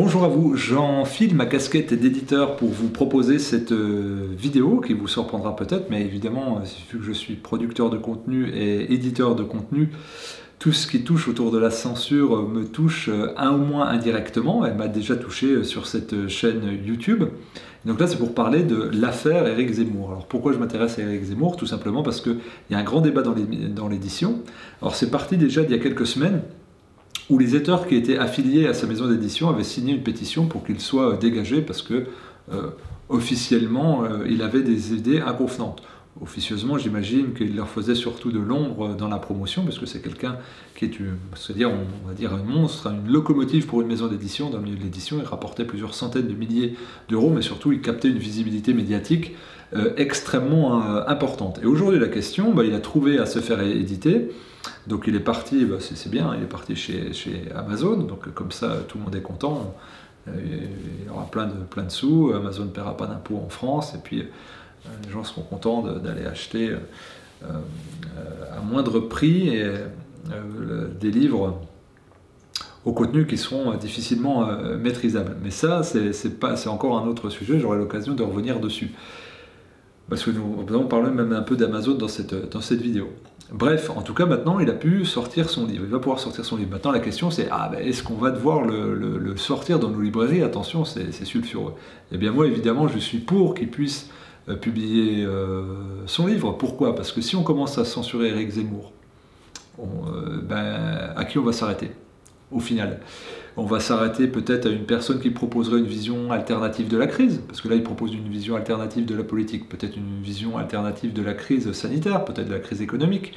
Bonjour à vous, j'enfile ma casquette d'éditeur pour vous proposer cette vidéo qui vous surprendra peut-être, mais évidemment, vu que je suis producteur de contenu et éditeur de contenu, tout ce qui touche autour de la censure me touche un ou moins indirectement. Elle m'a déjà touché sur cette chaîne YouTube. Donc là, c'est pour parler de l'affaire Éric Zemmour. Alors pourquoi je m'intéresse à Éric Zemmour? Tout simplement parce qu'il y a un grand débat dans l'édition. Alors c'est parti déjà d'il y a quelques semaines, où les auteurs qui étaient affiliés à sa maison d'édition avaient signé une pétition pour qu'il soit dégagé parce que officiellement il avait des idées inconvenantes. Officieusement, j'imagine qu'il leur faisait surtout de l'ombre dans la promotion, parce que c'est quelqu'un qui est, c'est-à-dire, on va dire, un monstre, une locomotive pour une maison d'édition. Dans le milieu de l'édition, il rapportait plusieurs centaines de milliers d'euros, mais surtout, il captait une visibilité médiatique extrêmement importante. Et aujourd'hui, la question, il a trouvé à se faire éditer. Donc il est parti, c'est bien, il est parti chez Amazon, donc comme ça tout le monde est content, il aura plein de sous, Amazon ne paiera pas d'impôts en France, et puis les gens seront contents d'aller acheter à moindre prix des livres au contenu qui seront difficilement maîtrisables. Mais ça, c'est encore un autre sujet, j'aurai l'occasion de revenir dessus. Parce que nous allons parler même un peu d'Amazon dans cette vidéo. Bref, en tout cas, maintenant, il a pu sortir son livre. Il va pouvoir sortir son livre. Maintenant, la question, c'est est-ce qu'on va devoir le sortir dans nos librairies? Attention, c'est sulfureux. Eh bien, moi, évidemment, je suis pour qu'il puisse publier son livre. Pourquoi? Parce que si on commence à censurer Éric Zemmour, à qui on va s'arrêter? Au final, on va s'arrêter peut-être à une personne qui proposerait une vision alternative de la crise, parce que là il propose une vision alternative de la politique, peut-être une vision alternative de la crise sanitaire, peut-être de la crise économique,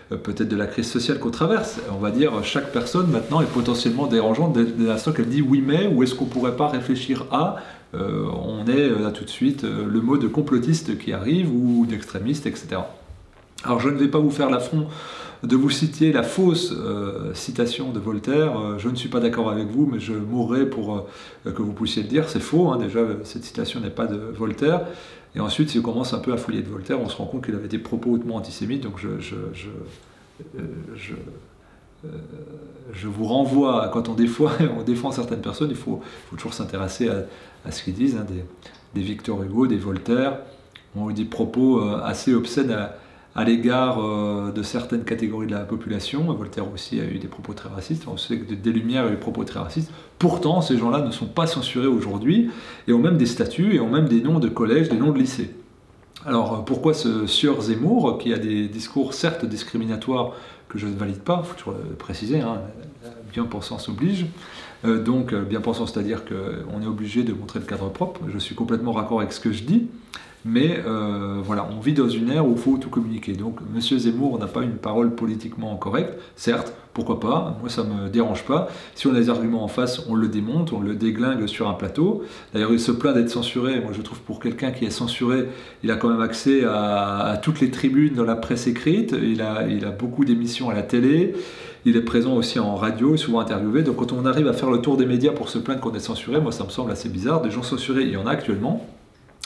peut-être de la crise sociale qu'on traverse. On va dire chaque personne maintenant est potentiellement dérangeante dès l'instant qu'elle dit oui mais, ou est-ce qu'on pourrait pas réfléchir à, on est là tout de suite le mot de complotiste qui arrive, ou d'extrémiste, etc. Alors je ne vais pas vous faire l'affront de vous citer la fausse citation de Voltaire. Je ne suis pas d'accord avec vous, mais je mourrai pour que vous puissiez le dire. C'est faux, hein, déjà, cette citation n'est pas de Voltaire. Et ensuite, si on commence un peu à fouiller de Voltaire, on se rend compte qu'il avait des propos hautement antisémites. Donc je vous renvoie, quand on défend certaines personnes, il faut toujours s'intéresser à ce qu'ils disent, hein, des Victor Hugo, des Voltaire, ont eu des propos assez obscènes à l'égard de certaines catégories de la population. Voltaire aussi a eu des propos très racistes. On sait que des Lumières a eu des propos très racistes. Pourtant, ces gens-là ne sont pas censurés aujourd'hui et ont même des statuts et ont même des noms de collèges, des noms de lycées. Alors, pourquoi ce sieur Zemmour, qui a des discours certes discriminatoires que je ne valide pas, il faut toujours le préciser, hein, bien-pensance oblige. Donc, bien-pensance, c'est-à-dire qu'on est obligé de montrer le cadre propre. Je suis complètement raccord avec ce que je dis. Mais voilà, on vit dans une ère où il faut tout communiquer. Donc, M. Zemmour n'a pas une parole politiquement correcte, certes, pourquoi pas, moi ça ne me dérange pas. Si on a des arguments en face, on le démonte, on le déglingue sur un plateau. D'ailleurs, il se plaint d'être censuré. Moi, je trouve pour quelqu'un qui est censuré, il a quand même accès à toutes les tribunes dans la presse écrite. Il a beaucoup d'émissions à la télé. Il est présent aussi en radio, souvent interviewé. Donc, quand on arrive à faire le tour des médias pour se plaindre qu'on est censuré, moi ça me semble assez bizarre. Des gens censurés, il y en a actuellement.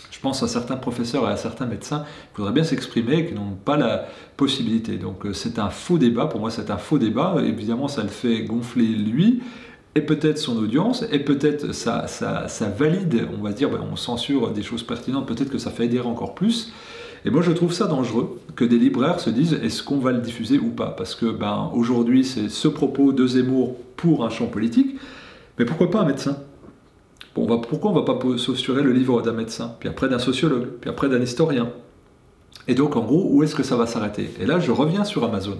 Je pense à certains professeurs et à certains médecins qui voudraient bien s'exprimer et qui n'ont pas la possibilité. Donc c'est un faux débat, pour moi c'est un faux débat. Évidemment ça le fait gonfler lui, et peut-être son audience, et peut-être ça valide, on va dire, on censure des choses pertinentes, peut-être que ça fait adhérer encore plus. Et moi je trouve ça dangereux que des libraires se disent est-ce qu'on va le diffuser ou pas? Parce que aujourd'hui c'est ce propos de Zemmour pour un champ politique, mais pourquoi pas un médecin? Pourquoi on ne va pas censurer le livre d'un médecin, puis après d'un sociologue, puis après d'un historien? Et donc, en gros, où est-ce que ça va s'arrêter? Et là, je reviens sur Amazon.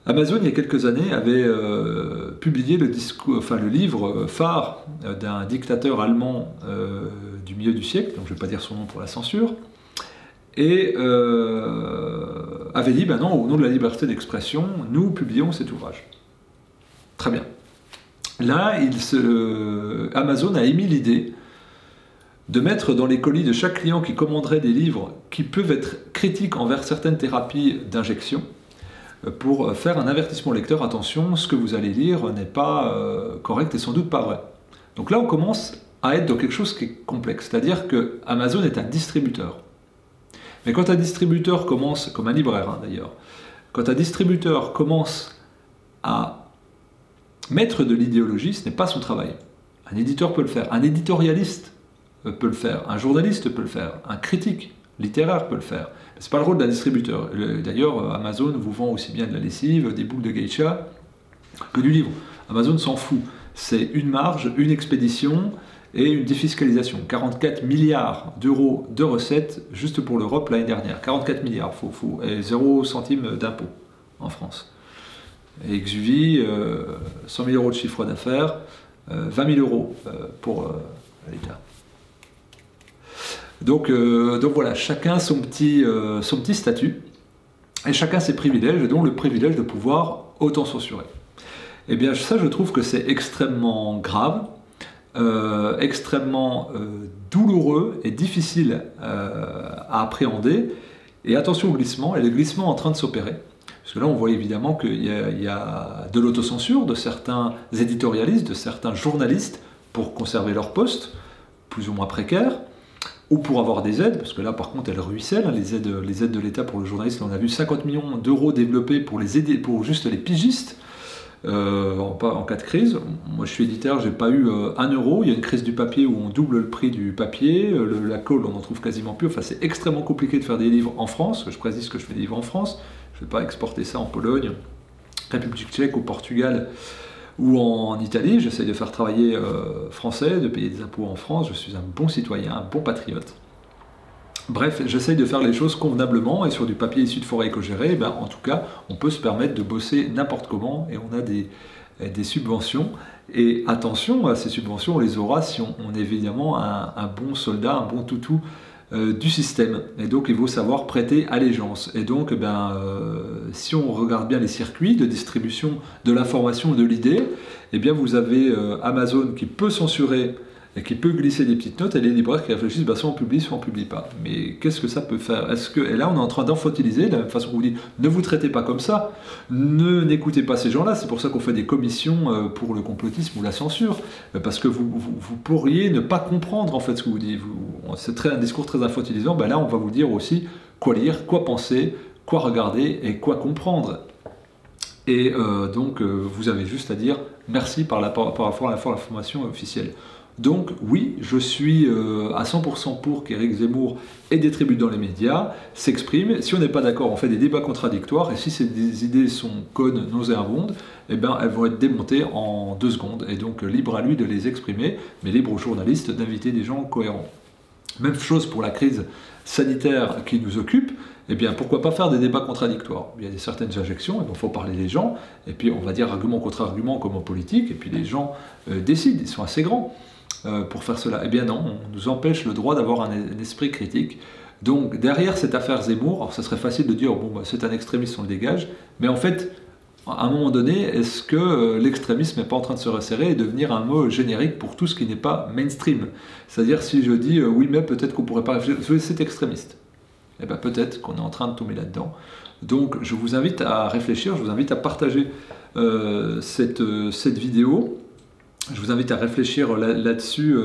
Amazon, il y a quelques années, avait publié le livre phare d'un dictateur allemand du milieu du siècle, donc je ne vais pas dire son nom pour la censure, et avait dit, non, au nom de la liberté d'expression, nous publions cet ouvrage. Très bien. Là, Amazon a émis l'idée de mettre dans les colis de chaque client qui commanderait des livres qui peuvent être critiques envers certaines thérapies d'injection, pour faire un avertissement au lecteur, attention, ce que vous allez lire n'est pas correct et sans doute pas vrai. Donc là, on commence à être dans quelque chose qui est complexe, c'est-à-dire que Amazon est un distributeur. Mais quand un distributeur commence, comme un libraire d'ailleurs, quand un distributeur commence à mettre de l'idéologie, ce n'est pas son travail. Un éditeur peut le faire, un éditorialiste peut le faire, un journaliste peut le faire, un critique littéraire peut le faire. C'est pas le rôle d'un distributeur. D'ailleurs, Amazon vous vend aussi bien de la lessive, des boucles de geisha, que du livre. Amazon s'en fout. C'est une marge, une expédition et une défiscalisation. 44 milliards d'euros de recettes juste pour l'Europe l'année dernière. 44 milliards, et 0 centime d'impôt en France. Et Exuvie, 100 000 euros de chiffre d'affaires, 20 000 euros pour l'État. Donc voilà, chacun son petit statut, et chacun ses privilèges, et donc le privilège de pouvoir auto-censurer. Eh bien ça, je trouve que c'est extrêmement grave, extrêmement douloureux et difficile à appréhender. Et attention au glissement, et le glissement est en train de s'opérer. Parce que là, on voit évidemment qu'il y a de l'autocensure de certains éditorialistes, de certains journalistes, pour conserver leur poste, plus ou moins précaire, ou pour avoir des aides, parce que là, par contre, elles ruissellent, les aides de l'État pour le journaliste. On a vu 50 millions d'euros développés pour les aider, pour juste les pigistes, en cas de crise. Moi, je suis éditeur, j'ai pas eu 1 euro. Il y a une crise du papier où on double le prix du papier. La colle, on en trouve quasiment plus. Enfin, c'est extrêmement compliqué de faire des livres en France. Je précise que je fais des livres en France. Je ne vais pas exporter ça en Pologne, République tchèque, au Portugal ou en Italie. J'essaie de faire travailler français, de payer des impôts en France. Je suis un bon citoyen, un bon patriote. Bref, j'essaye de faire les choses convenablement, et sur du papier issu de forêt éco-gérée, ben, en tout cas, on peut se permettre de bosser n'importe comment, et on a des subventions. Et attention, à ces subventions, on les aura si on est évidemment un bon soldat, un bon toutou du système. Et donc, il faut savoir prêter allégeance. Et donc, si on regarde bien les circuits de distribution de l'information, de l'idée, eh bien, vous avez Amazon qui peut censurer et qui peut glisser des petites notes, et les libraires qui réfléchissent, soit on publie, soit on ne publie pas. Mais qu'est-ce que ça peut faire? Et là, on est en train d'infantiliser, de la même façon que vous dites, ne vous traitez pas comme ça, n'écoutez pas ces gens-là. C'est pour ça qu'on fait des commissions pour le complotisme ou la censure, parce que vous pourriez ne pas comprendre en fait ce que vous dites. C'est un discours très infantilisant. Ben là, on va vous dire aussi quoi lire, quoi penser, quoi regarder et quoi comprendre. Et donc, vous avez juste à dire merci par rapport à l'information officielle. Donc oui, je suis à 100% pour qu'Éric Zemmour ait des tribunes dans les médias, s'exprime. Si on n'est pas d'accord, on fait des débats contradictoires, et si ces idées sont connes, nauséabondes, eh ben, elles vont être démontées en 2 secondes. Et donc libre à lui de les exprimer, mais libre aux journalistes d'inviter des gens cohérents. Même chose pour la crise sanitaire qui nous occupe. Eh bien, pourquoi pas faire des débats contradictoires? Il y a certaines injections, il faut parler des gens, et puis on va dire argument contre argument comme en politique, et puis les gens décident, ils sont assez grands pour faire cela. Eh bien non, on nous empêche le droit d'avoir un esprit critique. Donc derrière cette affaire Zemmour, alors ça serait facile de dire, bon, bah, c'est un extrémiste, on le dégage, mais en fait, à un moment donné, est-ce que l'extrémisme n'est pas en train de se resserrer et devenir un mot générique pour tout ce qui n'est pas mainstream? C'est-à-dire si je dis, oui, mais peut-être qu'on pourrait pas réfléchir, c'est extrémiste. Eh bien peut-être qu'on est en train de tomber là-dedans. Donc je vous invite à réfléchir, je vous invite à partager cette vidéo. Je vous invite à réfléchir là-dessus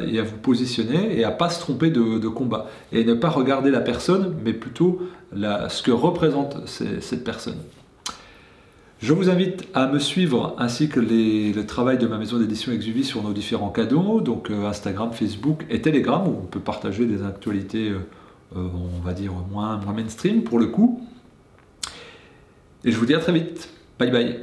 et à vous positionner et à ne pas se tromper de combat. Et ne pas regarder la personne, mais plutôt ce que représente cette personne. Je vous invite à me suivre ainsi que le travail de ma maison d'édition Exuvie sur nos différents canaux, donc Instagram, Facebook et Telegram, où on peut partager des actualités, on va dire, moins mainstream pour le coup. Et je vous dis à très vite. Bye bye.